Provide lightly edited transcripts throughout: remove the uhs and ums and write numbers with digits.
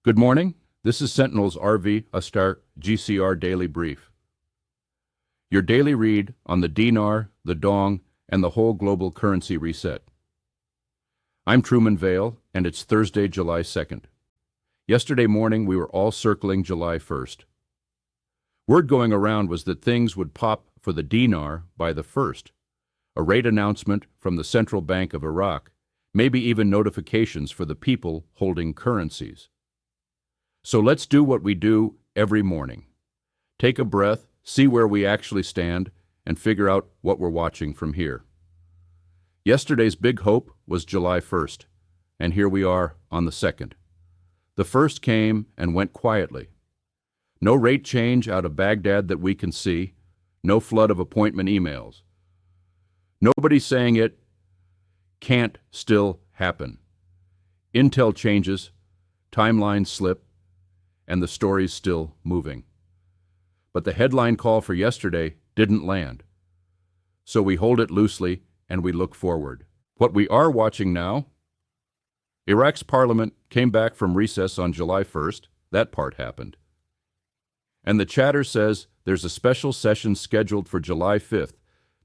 Good morning. This is Sentinel's RV Astar GCR Daily Brief. Your daily read on the dinar, the dong, and the whole global currency reset. I'm Truman, and it's Thursday, July 2nd. Yesterday morning, we were all circling July 1st. Word going around was that things would pop for the dinar by the 1st. A rate announcement from the Central Bank of Iraq, maybe even notifications for the people holding currencies. So let's do what we do every morning. Take a breath, see where we actually stand, and figure out what we're watching from here. Yesterday's big hope was July 1st, and here we are on the 2nd. The 1st came and went quietly. No rate change out of Baghdad that we can see, no flood of appointment emails. Nobody saying it can't still happen. Intel changes, timelines slip, and the story's still moving. But the headline call for yesterday didn't land. So we hold it loosely and we look forward. What we are watching now? Iraq's parliament came back from recess on July 1st. That part happened. And the chatter says there's a special session scheduled for July 5th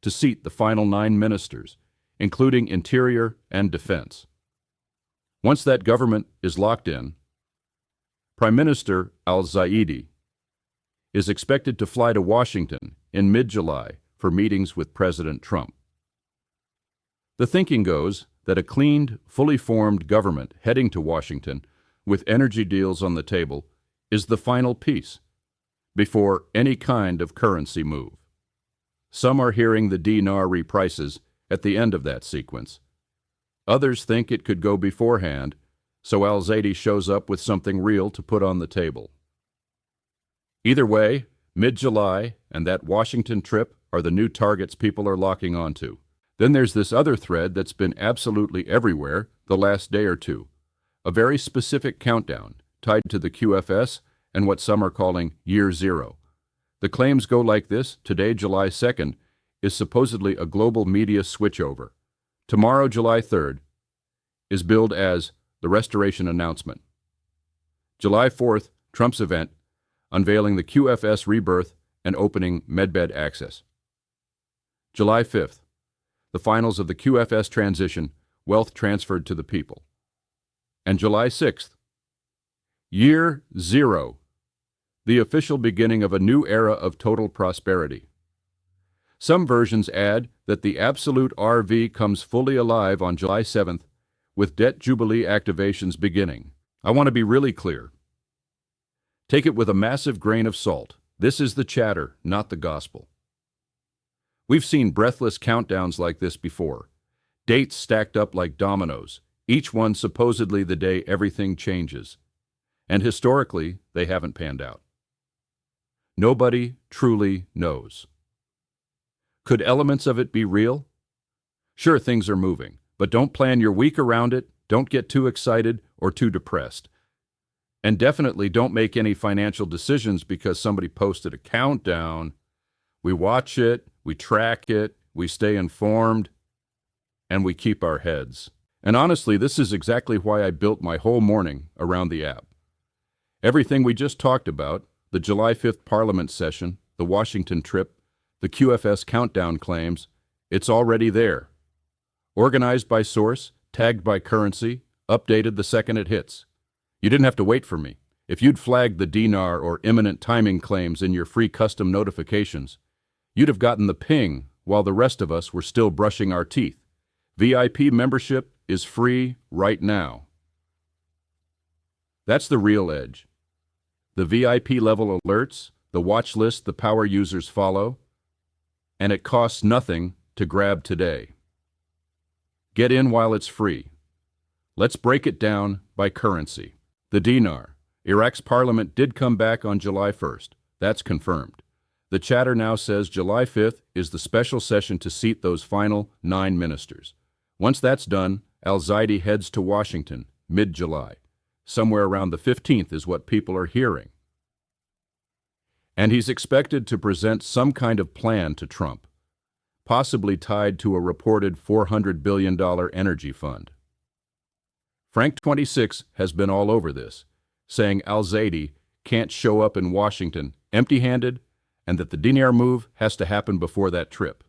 to seat the final 9 ministers, including Interior and Defense. Once that government is locked in, Prime Minister al-Zaidi is expected to fly to Washington in mid-July for meetings with President Trump. The thinking goes that a cleaned, fully formed government heading to Washington with energy deals on the table is the final piece before any kind of currency move. Some are hearing the dinar reprices at the end of that sequence. Others think it could go beforehand, so al-Zaidi shows up with something real to put on the table. Either way, mid-July and that Washington trip are the new targets people are locking onto. Then there's this other thread that's been absolutely everywhere the last day or two, a very specific countdown tied to the QFS and what some are calling Year Zero. The claims go like this: today, July 2nd, is supposedly a global media switchover. Tomorrow, July 3rd, is billed as the restoration announcement. July 4th, Trump's event, unveiling the QFS rebirth and opening medbed access. July 5th, the finals of the QFS transition, wealth transferred to the people. And July 6th, Year Zero, the official beginning of a new era of total prosperity. Some versions add that the absolute RV comes fully alive on July 7th, with debt jubilee activations beginning. I want to be really clear. Take it with a massive grain of salt. This is the chatter, not the gospel. We've seen breathless countdowns like this before. Dates stacked up like dominoes, each one supposedly the day everything changes. And historically, they haven't panned out. Nobody truly knows. Could elements of it be real? Sure, things are moving. But don't plan your week around it, don't get too excited or too depressed. And definitely don't make any financial decisions because somebody posted a countdown. We watch it, we track it, we stay informed, and we keep our heads. And honestly, this is exactly why I built my whole morning around the app. Everything we just talked about, the July 5th Parliament session, the Washington trip, the QFS countdown claims, it's already there. Organized by source, tagged by currency, updated the second it hits. You didn't have to wait for me. If you'd flagged the dinar or imminent timing claims in your free custom notifications, you'd have gotten the ping while the rest of us were still brushing our teeth. VIP membership is free right now. That's the real edge. The VIP level alerts, the watch list the power users follow, and it costs nothing to grab today. Get in while it's free. Let's break it down by currency. The dinar. Iraq's parliament did come back on July 1st. That's confirmed. The chatter now says July 5th is the special session to seat those final 9 ministers. Once that's done, al-Zaidi heads to Washington, mid-July. Somewhere around the 15th is what people are hearing. And he's expected to present some kind of plan to Trump, possibly tied to a reported $400 billion energy fund. Frank 26 has been all over this. saying al-Zaidi can't show up in Washington empty-handed and that the dinar move has to happen before that trip.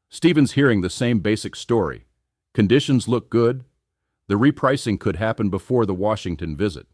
Stephen's hearing the same basic story. Conditions look good. The repricing could happen before the Washington visit.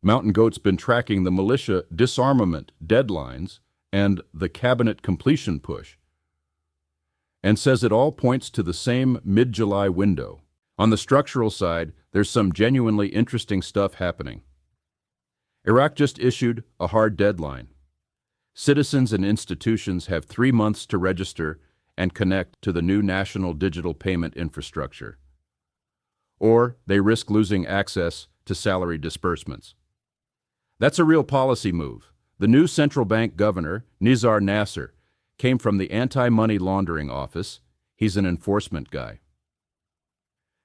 Mnt Goat's been tracking the militia disarmament deadlines and the cabinet completion push, and says it all points to the same mid-July window. On the structural side, there's some genuinely interesting stuff happening. Iraq just issued a hard deadline. Citizens and institutions have 3 months to register and connect to the new national digital payment infrastructure, or they risk losing access to salary disbursements. That's a real policy move. The new central bank governor, Nizar Nasser, came from the Anti-Money Laundering Office. He's an enforcement guy.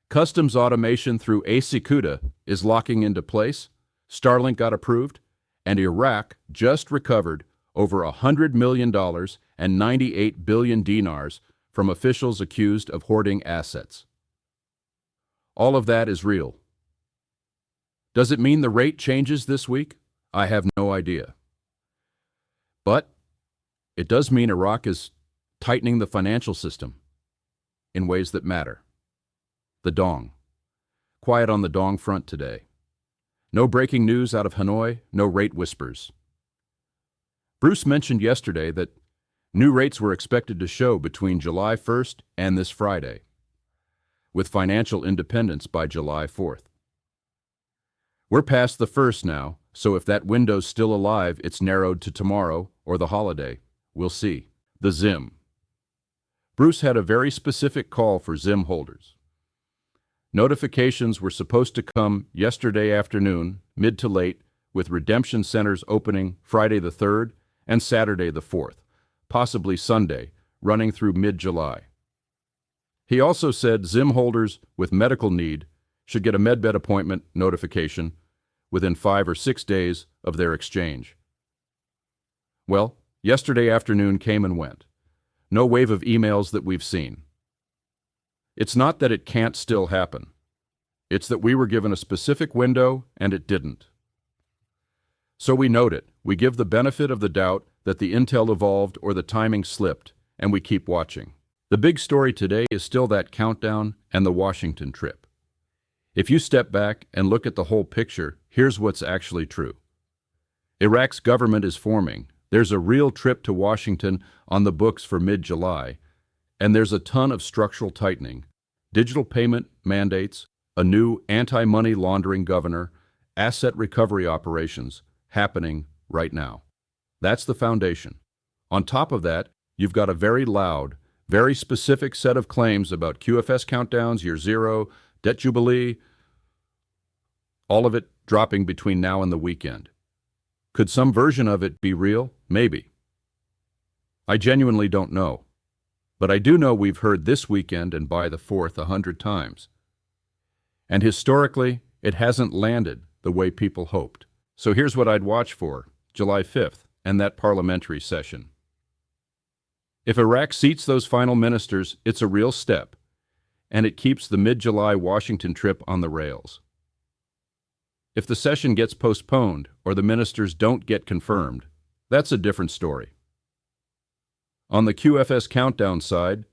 Customs automation through Acicuda is locking into place. Starlink got approved, and Iraq just recovered over $100 million and 98 billion dinars from officials accused of hoarding assets. All of that is real. Does it mean the rate changes this week? I have no idea. But it does mean Iraq is tightening the financial system in ways that matter. The dong. Quiet on the dong front today. No breaking news out of Hanoi, no rate whispers. Bruce mentioned yesterday that new rates were expected to show between July 1st and this Friday, with financial independence by July 4th. We're past the 1st now, so if that window's still alive, it's narrowed to tomorrow or the holiday. We'll see. The ZIM. Bruce had a very specific call for ZIM holders. Notifications were supposed to come yesterday afternoon, mid to late, with redemption centers opening Friday the 3rd and Saturday the 4th, possibly Sunday, running through mid-July. He also said ZIM holders with medical need should get a MedBed appointment notification within 5 or 6 days of their exchange. Well, yesterday afternoon came and went. No wave of emails that we've seen. It's not that it can't still happen. It's that we were given a specific window and it didn't. So we note it. We give the benefit of the doubt that the intel evolved or the timing slipped, and we keep watching. The big story today is still that countdown and the Washington trip. If you step back and look at the whole picture, here's what's actually true. Iraq's government is forming. There's a real trip to Washington on the books for mid-July, and there's a ton of structural tightening, digital payment mandates, a new anti-money laundering governor, asset recovery operations happening right now. That's the foundation. On top of that, you've got a very loud, very specific set of claims about QFS countdowns, year zero, debt jubilee, all of it dropping between now and the weekend. Could some version of it be real? Maybe. I genuinely don't know. But I do know we've heard this weekend and by the 4th 100 times. And historically, it hasn't landed the way people hoped. So here's what I'd watch for, July 5th and that parliamentary session. If Iraq seats those final ministers, it's a real step, and it keeps the mid-July Washington trip on the rails. If the session gets postponed or the ministers don't get confirmed, that's a different story. On the QFS countdown side,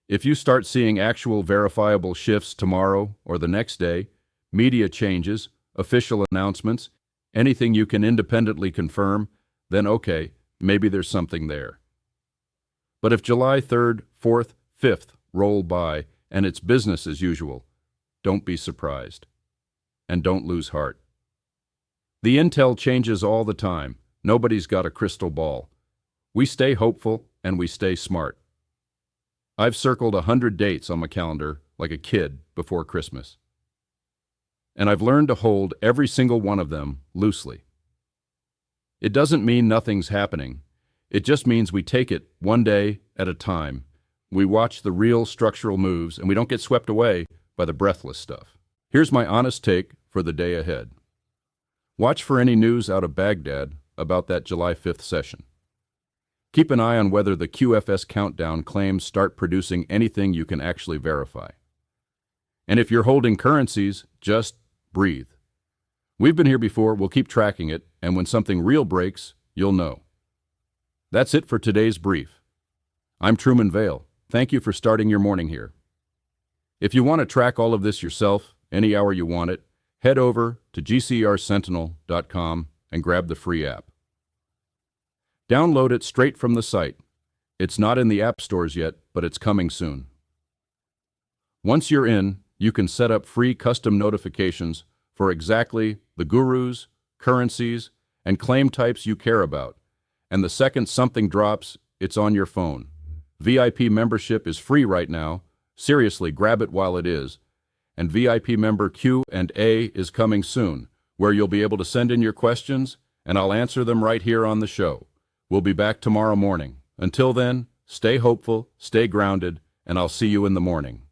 if you start seeing actual verifiable shifts tomorrow or the next day, media changes, official announcements, anything you can independently confirm, then okay, maybe there's something there. But if July 3rd, 4th, 5th roll by and it's business as usual, don't be surprised. And don't lose heart. The intel changes all the time. Nobody's got a crystal ball. We stay hopeful and we stay smart. I've circled 100 dates on my calendar like a kid before Christmas. And I've learned to hold every single one of them loosely. It doesn't mean nothing's happening. It just means we take it one day at a time. We watch the real structural moves and we don't get swept away by the breathless stuff. Here's my honest take for the day ahead. Watch for any news out of Baghdad about that July 5th session. Keep an eye on whether the QFS countdown claims start producing anything you can actually verify. And if you're holding currencies, just breathe. We've been here before, we'll keep tracking it, and when something real breaks, you'll know. That's it for today's brief. I'm Truman Vale. Thank you for starting your morning here. If you want to track all of this yourself, any hour you want it, head over to GCRSentinel.com and grab the free app. Download it straight from the site. It's not in the app stores yet, but it's coming soon. Once you're in, you can set up free custom notifications for exactly the gurus, currencies, and claim types you care about. And the second something drops, it's on your phone. VIP membership is free right now. Seriously, grab it while it is. And VIP member Q&A is coming soon, where you'll be able to send in your questions, and I'll answer them right here on the show. We'll be back tomorrow morning. Until then, stay hopeful, stay grounded, and I'll see you in the morning.